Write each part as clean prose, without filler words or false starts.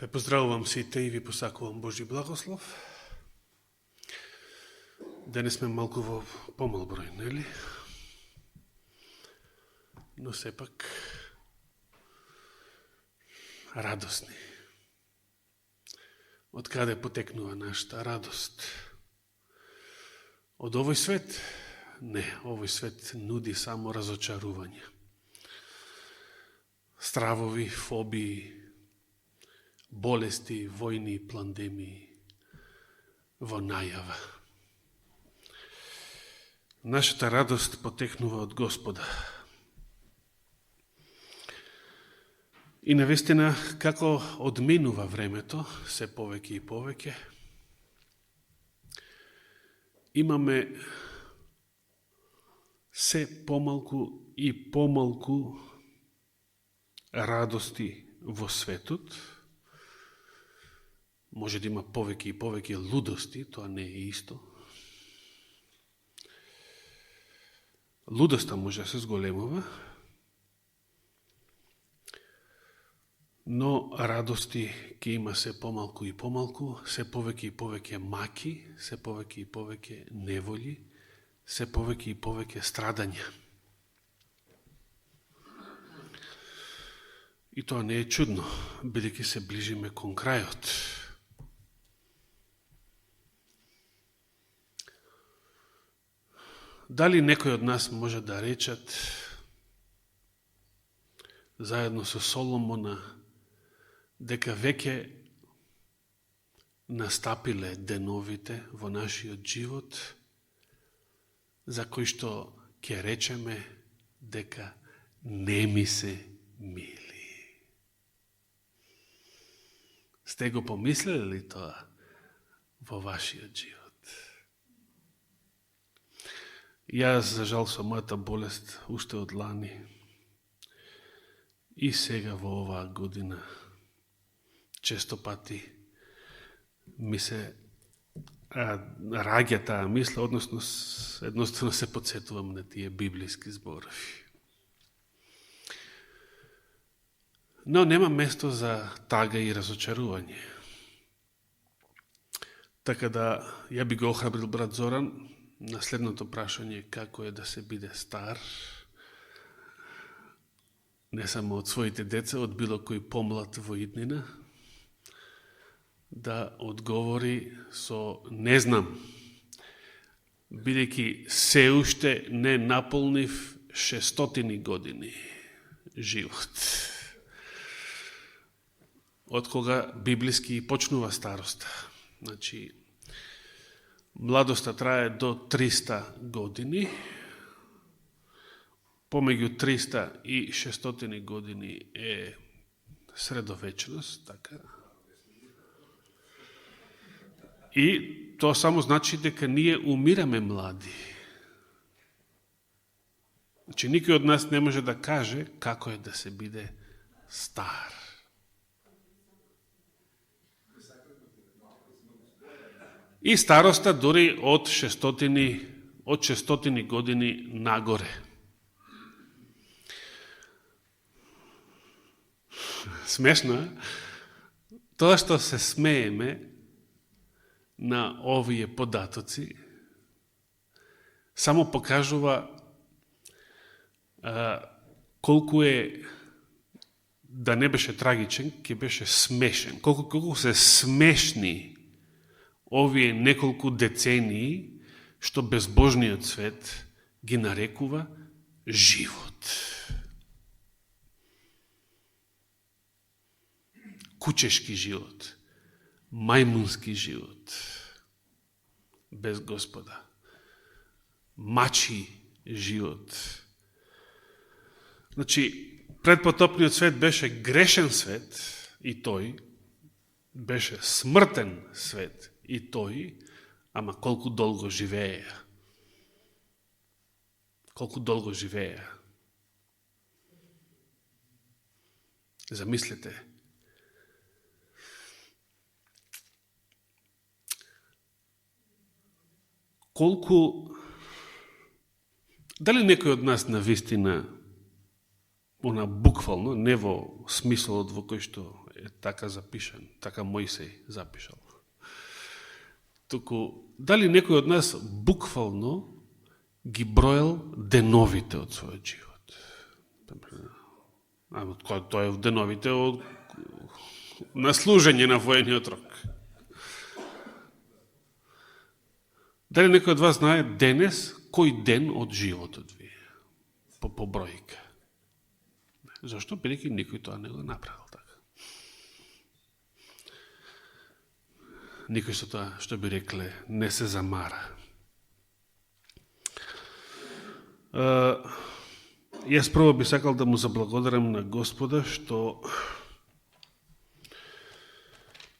Ве поздравувам сите и ви посакувам Божи благослов. Денес сме малку во помал број, нели? Но сепак радосни. Од каде потекнува нашата радост? Од овој свет? Не, овој свет нуди само разочарување. Стравови, фобии, болести, војни, пандемии во најава. Нашата радост потекнува од Господа. И навистина, како одминува времето, се повеќе и повеќе, имаме се помалку и помалку радости во светот. Може да има повеќе и повеќе лудости, тоа не е исто. Лудоста може да се зголемува, но радости ќе има се помалку и помалку, се повеќе и повеќе маки, се повеќе и повеќе неволи, се повеќе и повеќе страдања. И тоа не е чудно, бидејќи се ближиме кон крајот. Дали некој од нас може да речат, заедно со Соломона, дека веќе настапиле деновите во нашиот живот, за кои што ќе речеме дека не ми се мили. Сте го помислили ли тоа во вашиот живот? Јас, за жал, со мојата болест, уште од лани и сега во оваа година, често пати ми се раѓа таа мисла, односно едноставно се подсетувам на тие библиски зборови. Но нема место за тага и разочарување. Така да, ја би го охрабрил брат Зоран на следното прашање, како е да се биде стар, не само од своите деца, од било кој помлад во иднина, да одговори со не знам, бидејќи се уште не наполнив 600 години живот. Од кога библиски почнува староста. Значи, младоста трае до 300 години, помеѓу 300 и 600 години е средовечност, така. И тоа само значи дека ние умираме млади. Значи, никој од нас не може да каже како е да се биде стар. И староста дори од 600 години нагоре. Смешно е? Тоа што се смееме на овие податоци само покажува колку е, да не беше трагичен, ќе беше смешен. Колку се смешни овие неколку децении што безбожниот свет ги нарекува живот. Кучешки живот, мајмунски живот, без Господа, мачи живот. Значи, предпотопниот свет беше грешен свет и тој, беше смртен свет и тој, ама колку долго живееја. Колку долго живееја. Замислете. Колку... Дали некој од нас навистина, она буквално, не во смислот во кој што е така запишан, така Мојсей запишал. Туку, дали некој од нас буквално ги броел деновите од својот живот? Тоа е деновите на служење на воениот рок. Дали некој од вас знае денес кој ден од животот ви е? По бројка. Зашто? Бидејќи никој тоа не го направил така. Никој со тоа, што би рекле, не се замара. Јас прво би сакал да му заблагодарам на Господа, што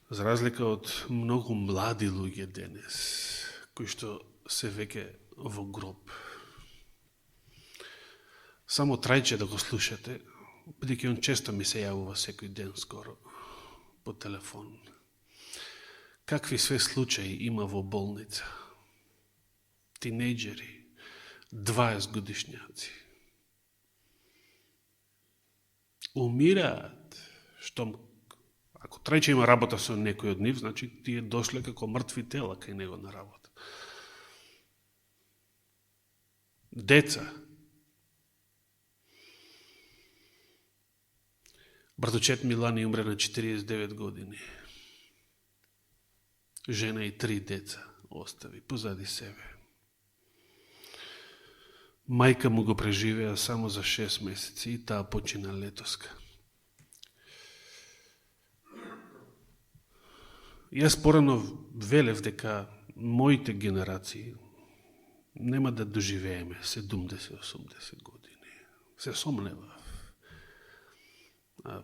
за разлика од многу млади луѓе денес, кои што се веќе во гроб, само трајче да го слушате, бидејќи он често ми се јавува секој ден скоро по телефон. Какви све случаи има во болница? Тинејџери, 20 годишњаци. Умираат. Ако трајче има работа со некој од нив, значи тие дошле како мртви тела кај него на работа. Деца. Браточет Милани умре на 49 години. Жена и 3 деца остави позади себе. Мајка му го преживеа само за 6 месеци и таа почина летоска. Јас порано велев дека моите генерации нема да доживееме 70-80 години. Се сомневав.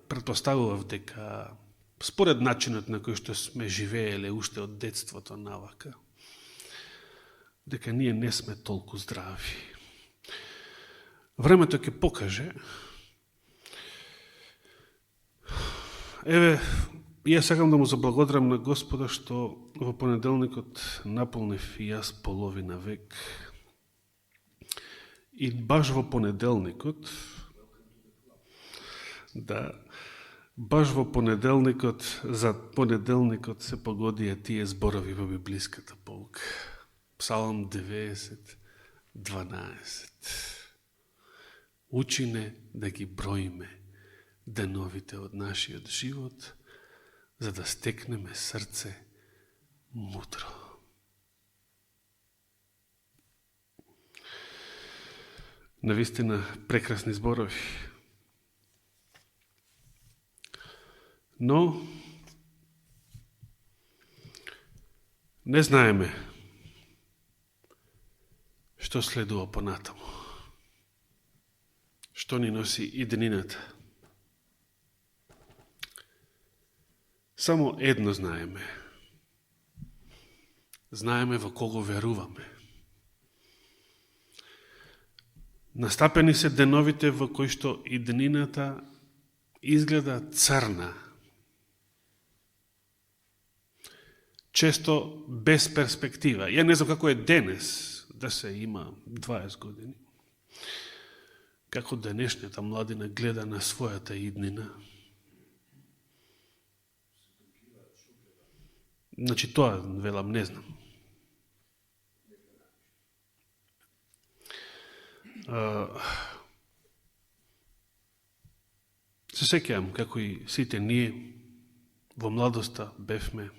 Претпоставував дека според начинот на кој што сме живееле уште од детството навака, дека ние не сме толку здрави. Времето ќе покаже. Еве, јас сакам да му заблагодарам на Господа што во понеделникот наполнив и јас половина век. И баш во понеделникот, баш во понеделникот, за понеделникот се погодија тие зборови во библиската полка. Псалм 90, 12. Учине да ги броиме деновите од нашиот живот, за да стекнеме срце мудро. Навистина прекрасни зборови. Но не знаеме што следува понатаму. Што ни носи иднината. Само едно знаеме. Знаеме во кого веруваме. Настапени се деновите во кои што иднината изгледа црна. Често без перспектива. Ја не знам како е денес, да се има 20 години. Како денешната младина гледа на својата иднина. Значи тоа, велам, не знам. Се сеќавам како и сите ние во младоста бевме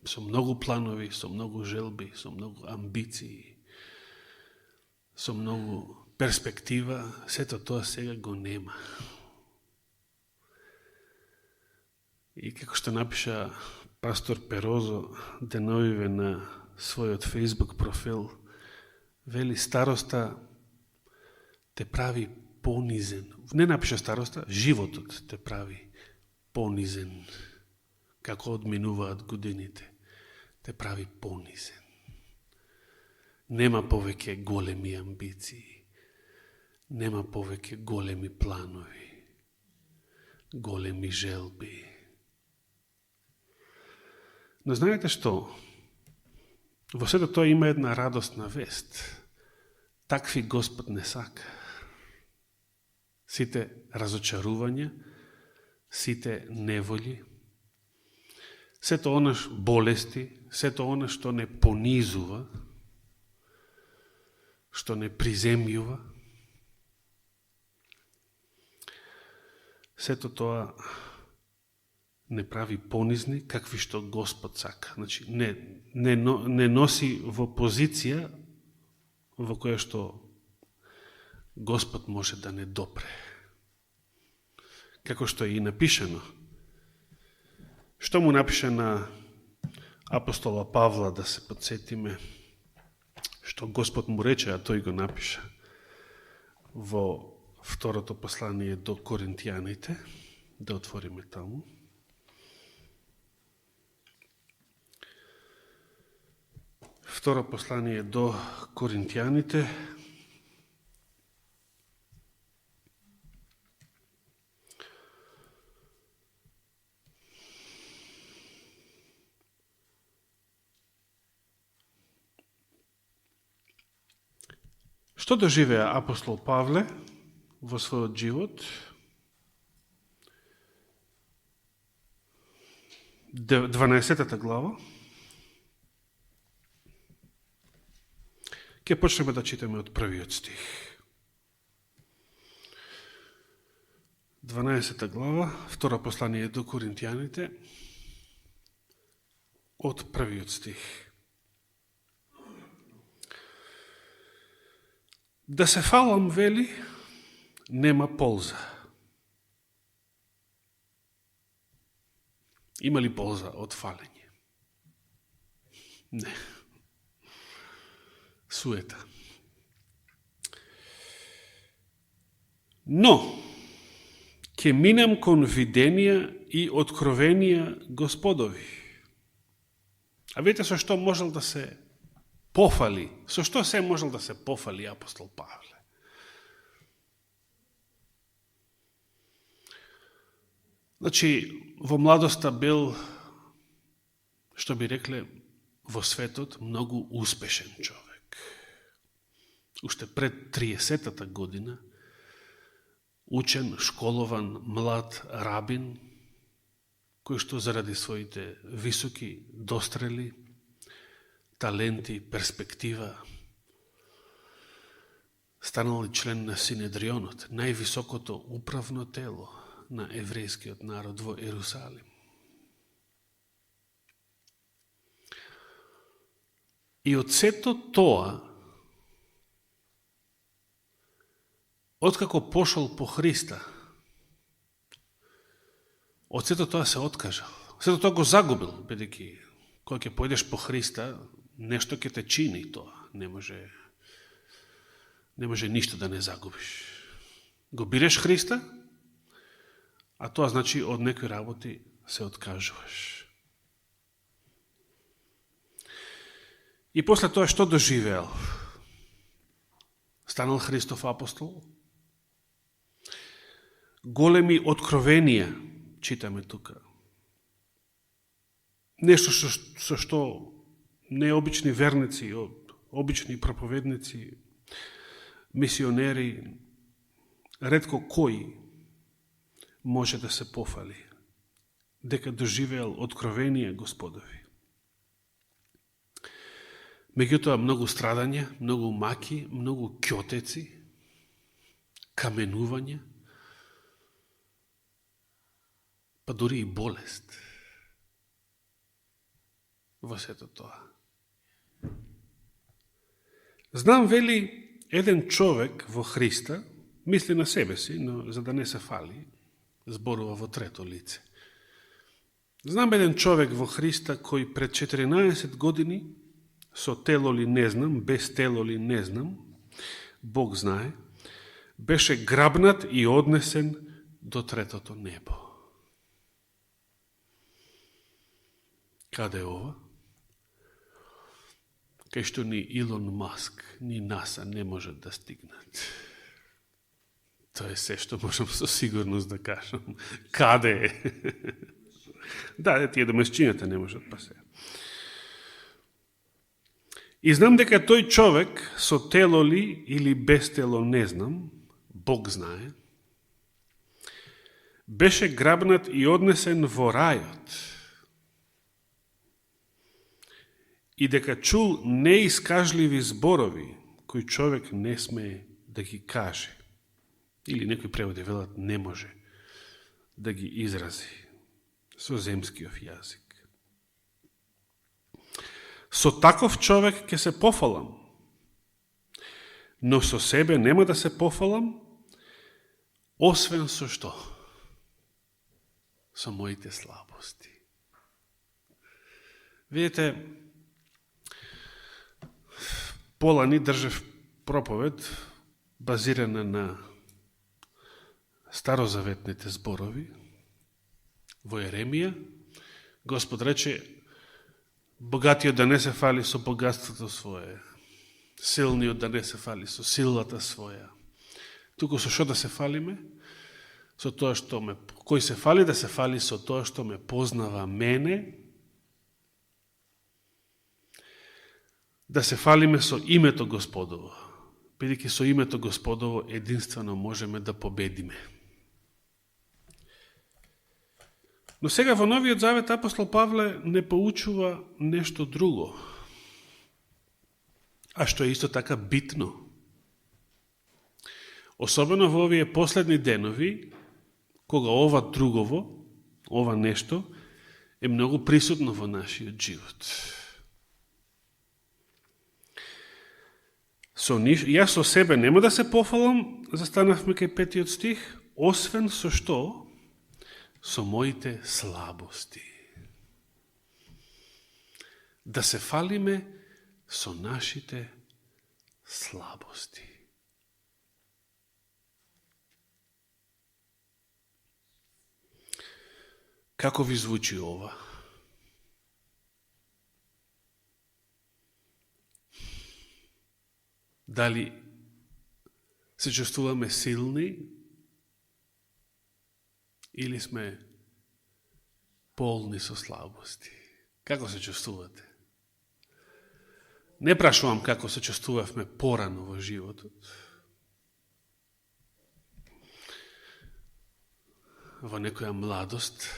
со многу планови, со многу желби, со многу амбиции, со многу перспектива, сето тоа сега го нема. И како што напиша пастор Перозо деновиве на својот Facebook профил, вели староста те прави понизен. Не напиша староста, животот те прави понизен. Како одминуваат годините, те прави понизен. Нема повеќе големи амбиции, нема повеќе големи планови, големи желби. Но знаете што? Во сето тоа има една радосна вест. Такви Господ не сака. Сите разочарувања, сите неволји, сето онаш болести, сето она што не понизува, што не приземјува, сето тоа не прави понизни, какви што Господ сака. Значи, не носи во позиција во која што Господ може да не допре. Како што е и напишено. Што му напише на апостола Павла, да се подсетиме, што Господ му рече, а тој го напише во второто послание до Коринтијаните, да отвориме таму. Второ послание до Коринтијаните, што доживеа апостол Павле во својот живот? 12 глава. Ке почнеме да читаме од првиот стих. 12 глава, втора послание до Коринтијаните, од првиот стих. Да се фалам, вели, нема полза. Има ли полза од фалење? Не. Суета. Но, ќе минам кон виденија и откровенија Господови. А видите со што можел да се пофали? Со што се можел да се пофали апостол Павле? Значи, во младоста бил, што би рекле, во светот многу успешен човек. Уште пред 30-та година, учен, школован, млад рабин, кој што заради своите високи дострели, таленти, перспектива, станал член на Синедрионот, највисокото управно тело на еврејскиот народ во Ерусалим. И од сето тоа, откако пошол по Христа, од сето тоа се откажал. Сето тоа го загубил, бидејќи кога ќе појдеш по Христа, нешто ќе те чини тоа. Не може ништо да не загубиш. Го биреш Христа, а тоа значи од некои работи се откажуваш. И после тоа што доживеал? Станал Христов апостол? Големи откровенија, читаме тука. Нешто со што необични верници, обични проповедници, мисионери, ретко кој може да се пофали, дека доживеал откровенија Господови. Меѓутоа, многу страдања, многу маки, многу ќотеци, каменување, па дури и болест во сето тоа. Знам, вели, еден човек во Христа, мисли на себе си, но за да не се фали, зборува во трето лице. Знам еден човек во Христа кој пред 14 години, со тело ли не знам, без тело ли не знам, Бог знае, беше грабнат и однесен до третото небо. Каде е ова? Кај што ни Илон Маск, ни НАСА не можат да стигнат. Тоа е се што можам со сигурност да кажам. Каде е? Да, тие домашчињата не можат, па се. И знам дека тој човек со тело ли или без тело не знам, Бог знае, беше грабнат и однесен во рајот, и дека чул неискажливи зборови, кои човек не смее да ги каже. Или некои преводи велат не може да ги изрази со земскиот јазик. Со таков човек ќе се пофалам, но со себе нема да се пофалам, освен со што? Со моите слабости. Видите, полани држав проповед базирана на старозаветните зборови. Во Еремија Господ рече: богатиот да не се фали со богатството свое, силниот да не се фали со силата своја. Туку со што да се фалиме? Со тоа што кој се фали, да се фали со тоа што ме познава мене, да се фалиме со името Господово, бидејќи со името Господово единствено можеме да победиме. Но сега во Новиот Завет апостол Павле не поучува нешто друго, а што е исто така битно. Особено во овие последни денови, кога ова другово, ова нешто, е многу присутно во нашиот живот. Јас со себе нема да се пофалам, застанавме кај 5 стих, освен со што? Со моите слабости. Да се фалиме со нашите слабости. Како ви звучи ова? Дали се чувствуваме силни или сме полни со слабости? Како се чувствувате? Не прашувам како се чувствувавме порано во животот. Во некоја младост.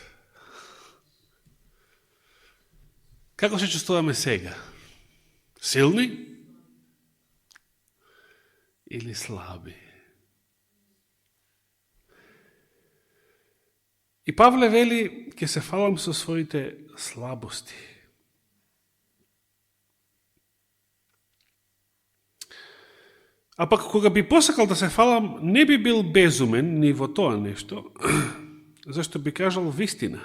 Како се чувствуваме сега? Силни или слаби? И Павле вели, ќе се фалам со своите слабости. А пак кога би посакал да се фалам, не би бил безумен ни во тоа нешто, зашто би кажал вистина.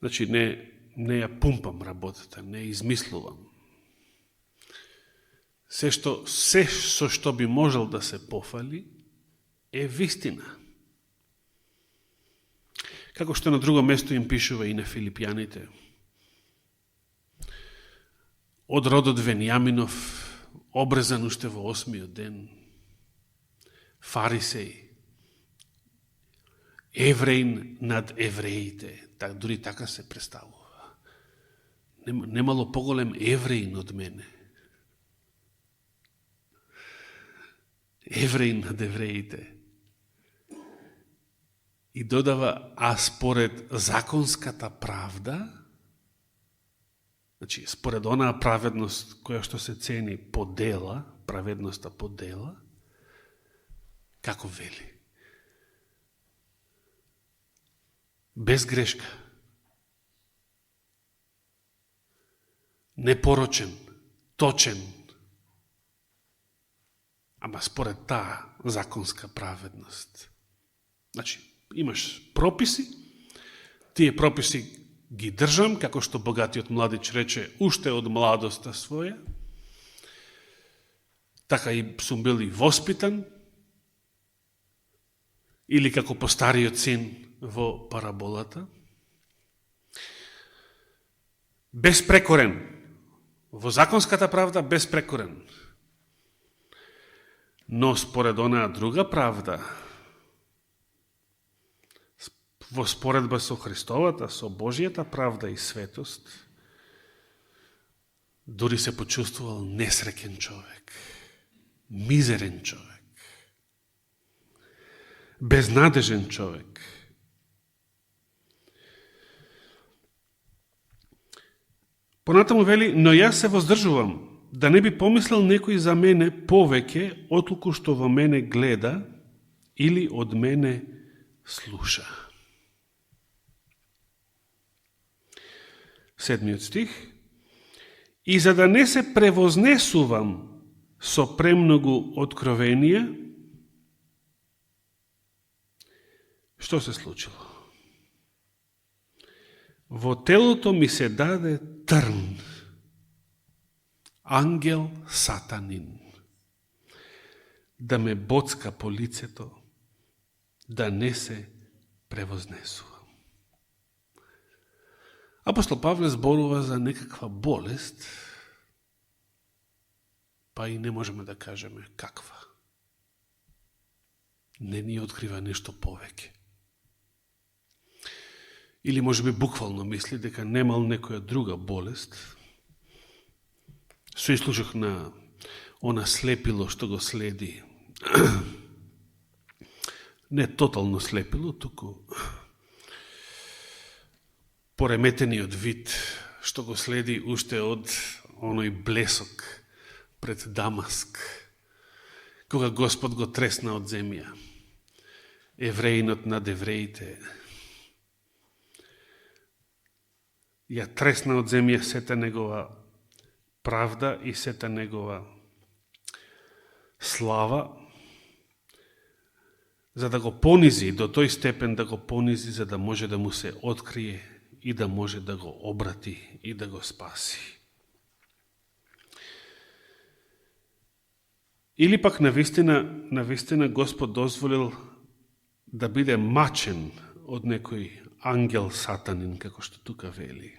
Значи, не ја пумпам работата, не ја измислувам. Се со што би можел да се пофали, е вистина. Како што на друго место им пишува и на Филипјаните. Од родот Венијаминов, обрезан уште во 8-миот ден, фарисеј, евреин над евреите, дури така се представува. Немало поголем евреин од мене. Евреин над евреите. И додава, а според законската правда, значи, според онаа праведност која што се цени по дела, праведноста по дела, како вели? Без грешка. Непорочен, точен. Ама според таа законска праведност. Значи, имаш прописи, тие прописи ги држам, како што богатиот младич рече, уште од младоста своја. Така и сум бил и воспитан, или како постариот син во параболата. Безпрекорен. Во законската правда безпрекорен. Но според онаа друга правда, во споредба со Христовата, со Божијата правда и светост, дури се почувствувал несреќен човек, мизерен човек. безнадежен човек. Понатаму вели, но јас се воздржувам, да не би помислил некој за мене повеќе, отлуку што во мене гледа или од мене слуша. 7 стих. И за да не се превознесувам со премногу откровение, што се случило? Во телото ми се даде трн, ангел сатанин, да ме боцка по лицето, да не се превознесувам. Апостол Павле зборува за некаква болест, па и не можеме да кажеме каква. Не ни открива нешто повеќе. Или можеби буквално мисли дека немал некоја друга болест. Со изслушах на она слепило што го следи. Не тотално слепило, туку пореметениот вид што го следи уште од оној блесок пред Дамаск, кога Господ го тресна од земја, евреинот над евреите. Ја тресна од земја сета негова правда и сета негова слава, за да го понизи, до тој степен да го понизи, за да може да му се открие и да може да го обрати и да го спаси. Или пак навистина Господ дозволил да биде мачен од некој ангел сатанин, како што тука вели.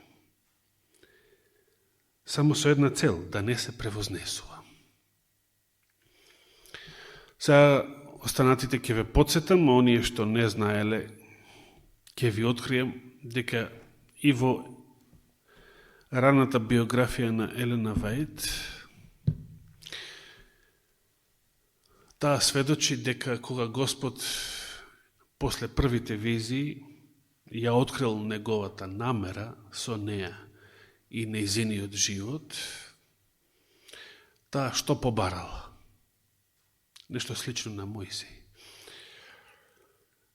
Само со една цел, да не се превознесува. Сега останатите ќе ве подсетам, оние што не знаеле, ќе ви открием дека и во раната биографија на Елена Вајд, таа сведочи дека кога Господ после првите визии ја открил неговата намера со неа и нејзиниот живот, таа што побарала? Нешто слично на Мојсей.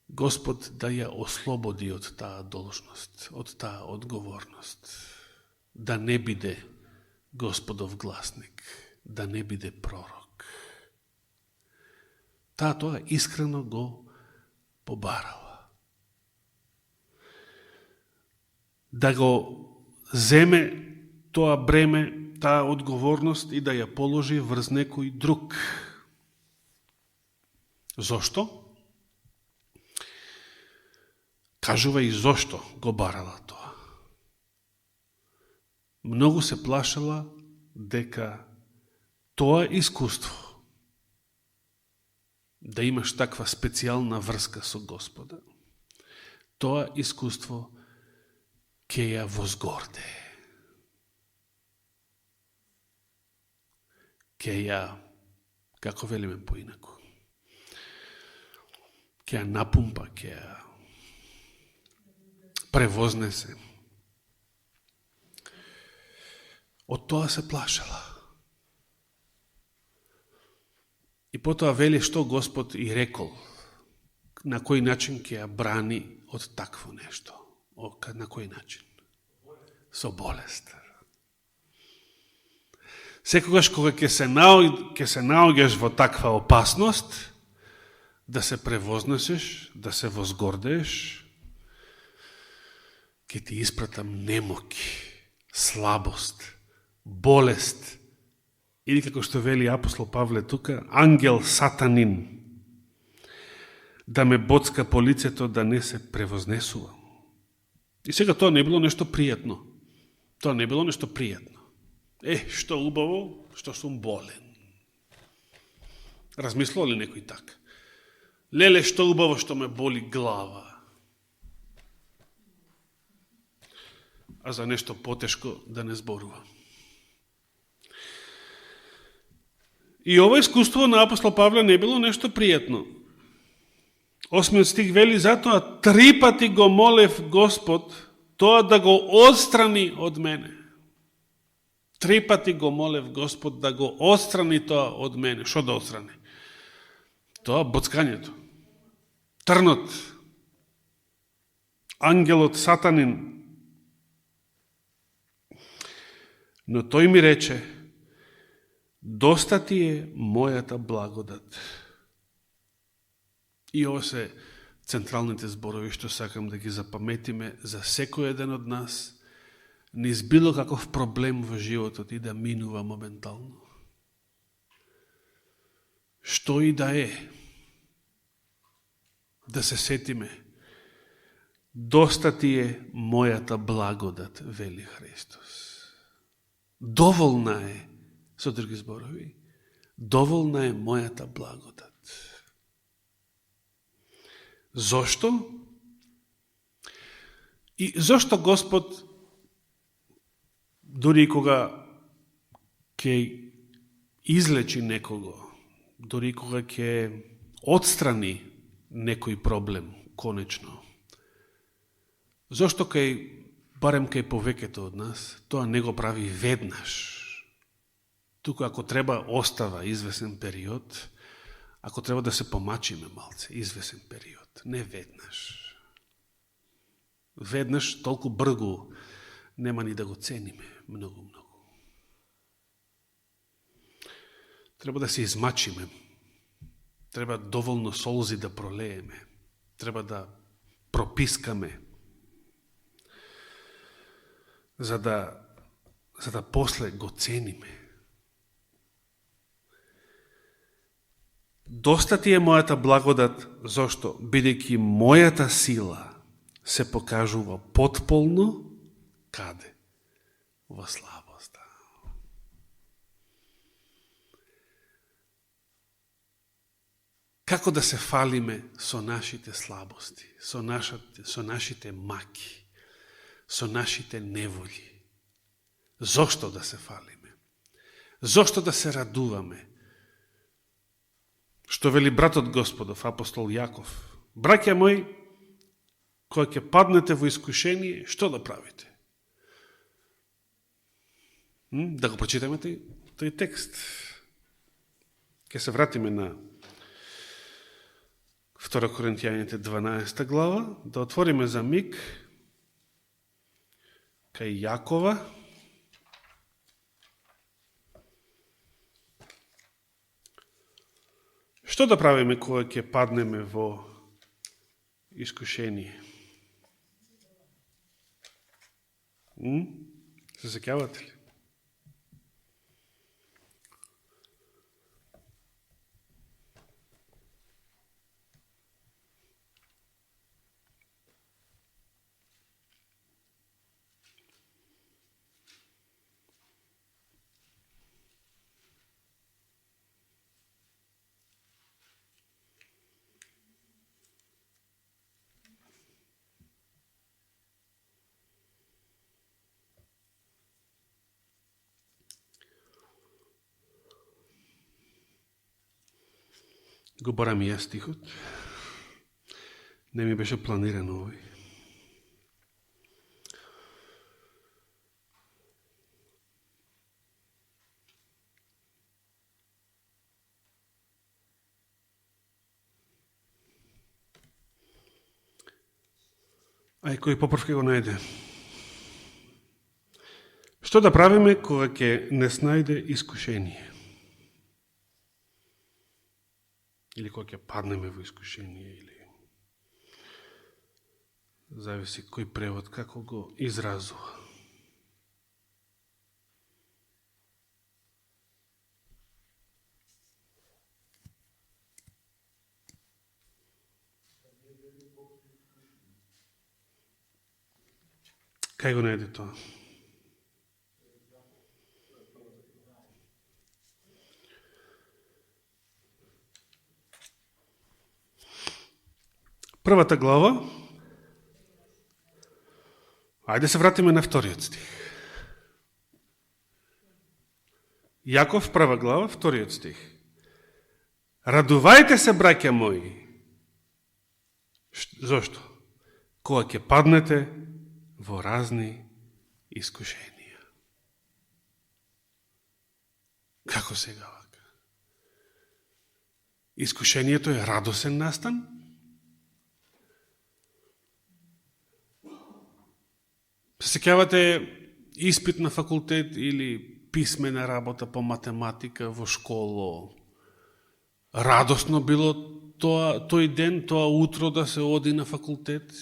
Господ да ја ослободи од таа должност, од таа одговорност, да не биде Господов гласник, да не биде пророк. Таа тоа искрено го побарала. Да го земе тоа бреме, таа одговорност и да ја положи врз некој друг. Зошто? Кажува и зошто го барала тоа. Многу се плашала дека тоа искуство, да имаш таква специјална врска со Господа, тоа искуство ќе ја возгорде. Ќе ја, како велиме поинаку, ќе ја напумпа, ќе ја превознесе. Од тоа се плашала. И потоа вели што Господ и рекол, на кој начин ќе ја брани од такво нешто. На кој начин? Со болест. Секогаш кога ќе се наоѓаш во таква опасност, да се превознесеш, да се возгордееш, ќе ти испратам немоки, слабост, болест, или како што вели апостол Павле тука, ангел сатанин, да ме боцка по лицето, да не се превознесувам. И сега тоа не било нешто пријатно. Тоа не било нешто пријатно. Што убаво, што сум болен. Размислува ли некој така? Леле, што убаво, што ме боли глава. А за нешто потешко да не зборувам. И ова искуство на апостол Павле не било нешто пријатно. 8 стих вели, затоа 3 пати го молев Господ, тоа да го отстрани од мене. 3 пати го молев Господ да го отстрани тоа од мене. Шо да отстрани? Тоа боцкањето. Трнот. Ангелот, сатанин. Но тој ми рече, доста ти е мојата благодат. И ово се централните зборови што сакам да ги запаметиме за секој еден од нас, низ било каков проблем во животот и да минува моментално. Што и да е, да се сетиме, доста ти е мојата благодат, вели Христос. Доволна е, со други зборови, доволна е мојата благодат. Зошто? И зошто Господ, дури кога ќе излечи некого, дури кога ќе отстрани некој проблем, конечно, зошто барем кај повеќето од нас, тоа не го прави веднаш. Туку ако треба остава извесен период, ако треба да се помачиме малце, извесен период, не веднаш. Веднаш толку бргу нема ни да го цениме, многу. Треба да се измачиме, треба доволно солзи да пролееме, треба да пропискаме, за да после го цениме. Доста ти е мојата благодат, зошто? Бидејќи мојата сила се покажува потполно, каде? Во слабоста. Како да се фалиме со нашите слабости, со нашите маки, со нашите неволи? Зошто да се фалиме? Зошто да се радуваме? Што вели братот Господов, апостол Јаков? Браќа мои, кога ќе паднете во искушение, што да правите? Да го прочитаме тој текст. Ќе се вратиме на 2 Коринтијаните 12 глава, да отвориме за миг кај Јакова. Што да правиме кога ќе паднеме во искушение? Се сеќавате ли? Го барам и јас стихот. Не ми беше планиран овој. Ај, кој попрв ке го најде? Што да правиме кога ќе не снајде искушение? Или кога ќе паднеме во искушение, или зависи кој превод како го изразува. Кај го најде тоа? Првата глава, ајде се вратиме на вториот стих. Јаков, прва глава, вториот стих. Радувајте се, браќа мои, Зошто? Кога ќе паднете во разни искушенија. Како сега вака? Искушението е радосен настан? Се сеќавате испит на факултет или писмена работа по математика во школа? Радосно било тој ден, тоа утро да се оди на факултет?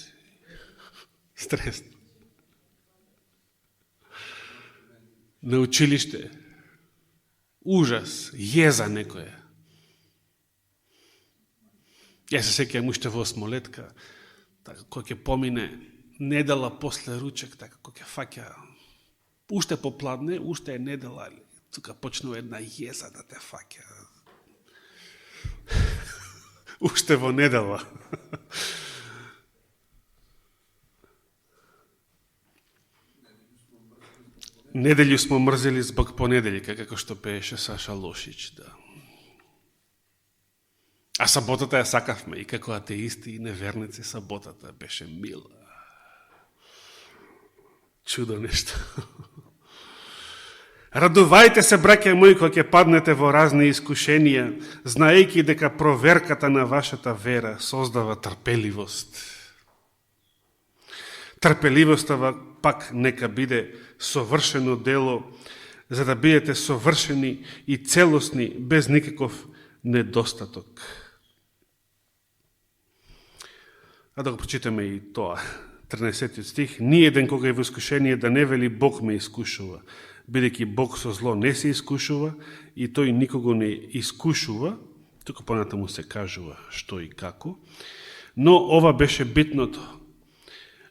Стресно. На училиште? Ужас, језа некоја. Ја се сеќавам уште во осмолетка, така кој ќе помине недела после ручек, така кој ќе фаќа, уште попладне, уште е недела, тука почнува една језа да те фаќа. Уште во недела. Неделју смо мрзели због понеделјка, како што пееше Саша Лошич, да. А саботата ја сакавме и како атеисти и неверници саботата беше мила. Чудо нешто. Радувајте се, браќа мои, кога ќе паднете во разни искушенија, знаејќи дека проверката на вашата вера создава трпеливост. Трпеливоста пак нека биде совршено дело, за да бидете совршени и целосни, без никаков недостаток. А да го прочитаме и тоа. 13 стих. Ниеден кога е во искушение да не вели Бог ме искушува, бидејќи Бог со зло не се искушува и тој никого не искушува, тука понатаму се кажува што и како, но ова беше битното.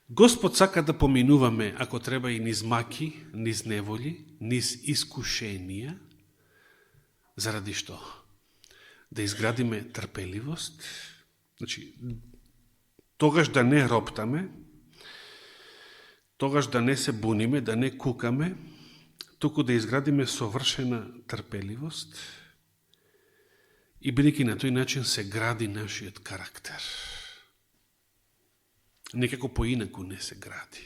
Господ сака да поминуваме, ако треба и низ маки, низ неволи, низ искушенија, заради што? Да изградиме трпеливост, значи, тогаш да не роптаме, тогаш да не се буниме, да не кукаме, туку да изградиме совршена трпеливост и бидејќи на тој начин се гради нашиот карактер. Некако поинаку не се гради.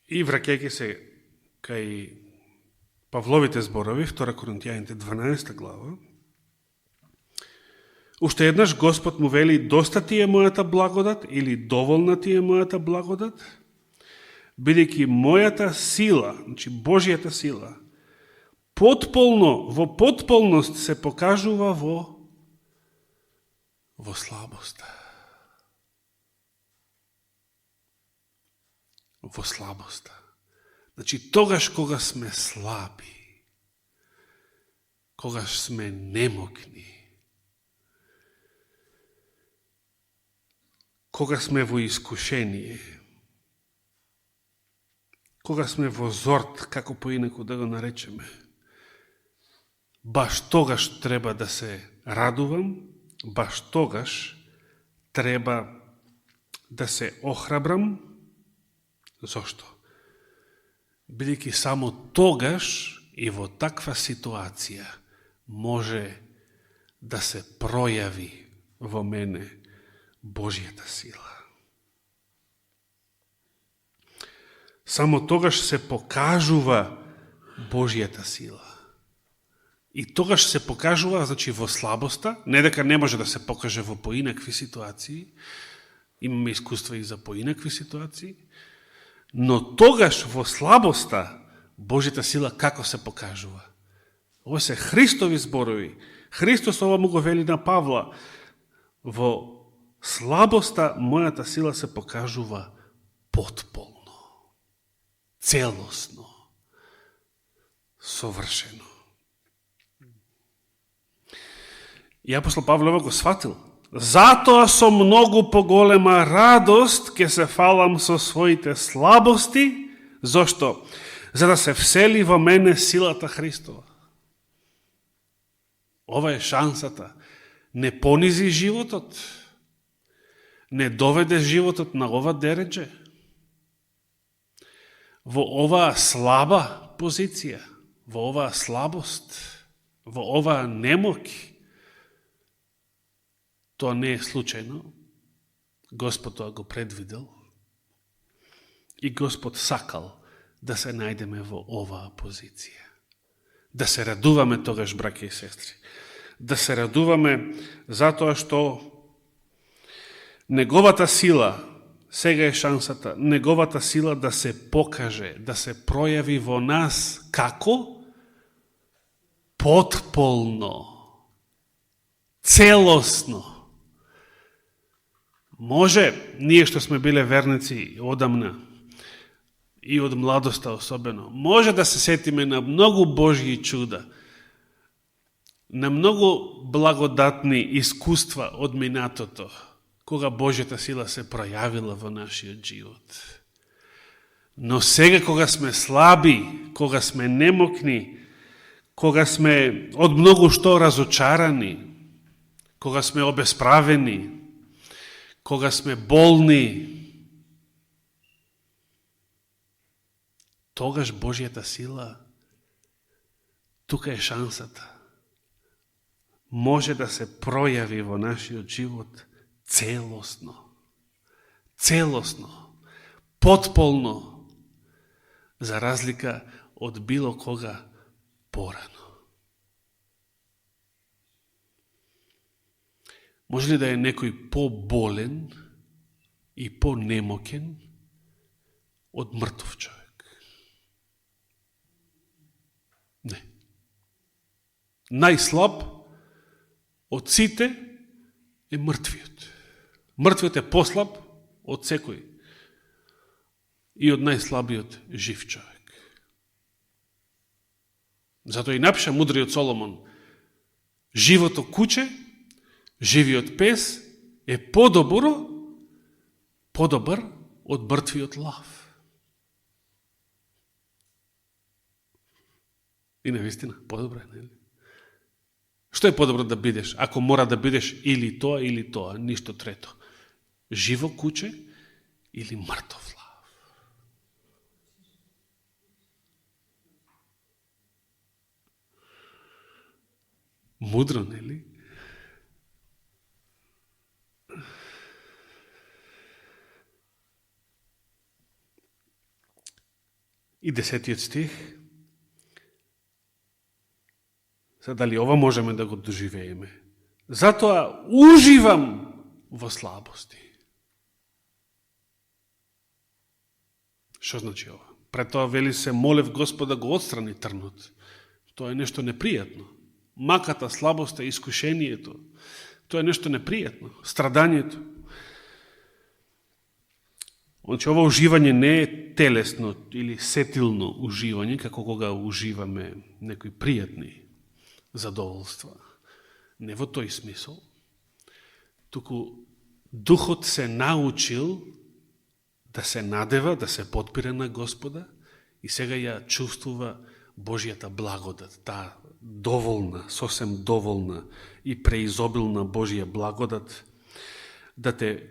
И враќајќи се кај Павловите зборови, 2 Коринтијаните 12 глава, уште еднаш Господ му вели, доста ти е мојата благодат или доволна ти е мојата благодат, бидејќи мојата сила, значи Божијата сила, во потполност се покажува во слабоста. Во слабоста. Значи, тогаш кога сме слаби, когаш сме немокни, кога сме во искушение, кога сме во зорт, како поинаку да го наречеме, баш тогаш треба да се радувам, баш тогаш треба да се охрабрам. Зошто? Бидејќи само тогаш и во таква ситуација може да се пројави во мене Божјата сила. Само тогаш се покажува Божјата сила. И тогаш се покажува, значи, во слабоста, не дека не може да се покаже во поинакви ситуации, имаме искуства и за поинакви ситуации, но тогаш во слабоста Божјата сила како се покажува? Ова се Христови зборови. Христос ова му го вели на Павла. Во слабоста мојата сила се покажува потполно, целосно, совршено. И апостол Павле го сватил. Затоа со многу поголема радост ќе се фалам со своите слабости. Зошто? За да се всели во мене силата Христова. Ова е шансата. Не понизи животот. Не доведе животот на ова дередже. Во оваа слаба позиција, во оваа слабост, во оваа немоки, Тоа не е случајно. Господ тоа го предвидел. И Господ сакал да се најдеме во оваа позиција. Да се радуваме тогаш, браќи и сестри. Да се радуваме затоа што неговата сила, сега е шансата, неговата сила да се покаже, да се пројави во нас како? Потполно, целосно. Може, ние што сме биле верници одамна, и од младоста особено, може да се сетиме на многу Божји чуда, на многу благодатни искуства од минатото, кога Божјата сила се пројавила во нашиот живот. Но сега, кога сме слаби, кога сме немокни, кога сме од многу што разочарани, кога сме обесправени, кога сме болни, тогаш Божјата сила, тука е шансата, може да се пројави во нашиот живот целосно, потполно, за разлика од било кога порано. Може ли да е некој поболен и понемокен од мртов човек? Не. Најслаб од сите е мртвиот. Мртвиот е послаб од секој и од најслабиот жив човек. Затоа и напиша мудриот Соломон: живото куче, живиот пес е подобар од мртвиот лав. И навистина, подобро е, нели? Што е подобро да бидеш, ако мора да бидеш или тоа, ништо трето? Живо куче или мртов лав? Мудро, нели? И 10 стих. Дали ова можеме да го доживееме? Затоа уживам во слабости. Што значи ова? Пред тоа вели се молев Господ да го отстрани трнот. Тоа е нешто непријатно. Маката, слабоста, искушението. Тоа е нешто непријатно. Страдањето. Значи, ова уживање не е телесно или сетилно уживање, како кога уживаме некои пријатни задоволства. Не во тој смисол. Туку духот се научил да се надева, да се подпира на Господа и сега ја чувствува Божјата благодат, таа доволна, сосем доволна и преизобилна Божја благодат да те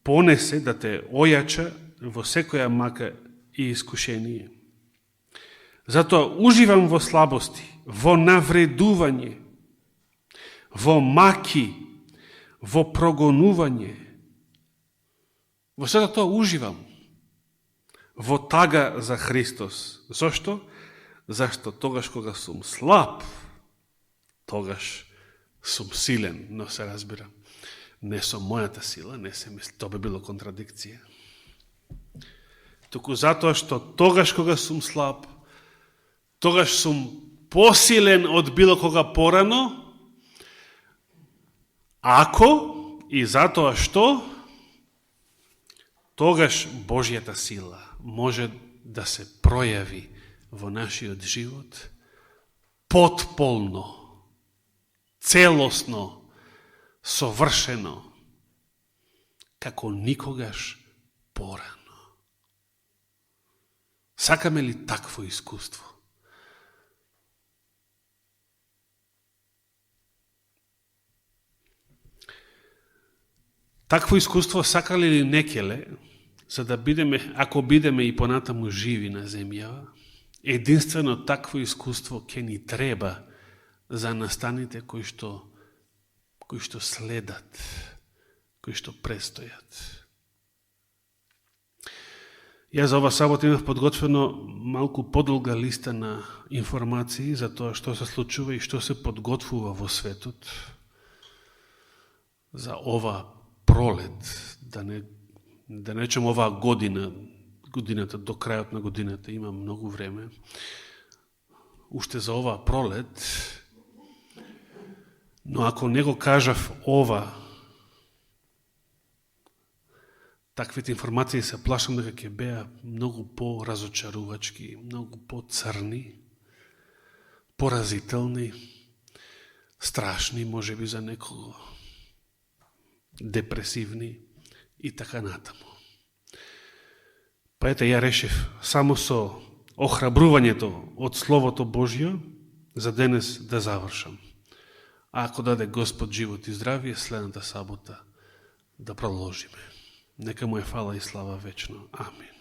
понесе, да те ојача во секоја мака и искушение. Затоа уживам во слабости, во навредување, во маки, во прогонување. Во сето тоа уживам. Во тага за Христос. Зошто? Зашто тогаш кога сум слаб, тогаш сум силен, но се разбира. Не со мојата сила, не се мисли, тоа би било контрадикција. Туку затоа што тогаш кога сум слаб, тогаш сум посилен од било кога порано, ако и затоа што, тогаш Божјата сила може да се пројави во нашиот живот потполно, целосно, совршено, како никогаш порано. Сакаме ли такво искуство? Такво искуство сакале ли некеле, за да бидеме, ако бидеме и понатаму живи на земјава, единствено такво искуство ќе ни треба за настаните кои што кои што следат, кои што престојат. Јас за ова сабота имав подготвено малку подолга листа на информации за тоа што се случува и што се подготвува во светот за ова пролет, да не речем оваа годината, до крајот на годината има многу време, уште за оваа пролет, но ако не го кажав ова, таквите информации се плашам дека ќе беа многу по-разочарувачки, многу по-црни, поразителни, страшни, можеби за некого, депресивни и така натаму. Па ете, ја решив само со охрабрувањето од Словото Божјо за денес да завршам. А ако даде Господ живот и здравие, следната сабота да продолжиме. Нека му е фала и слава вечно. Амин.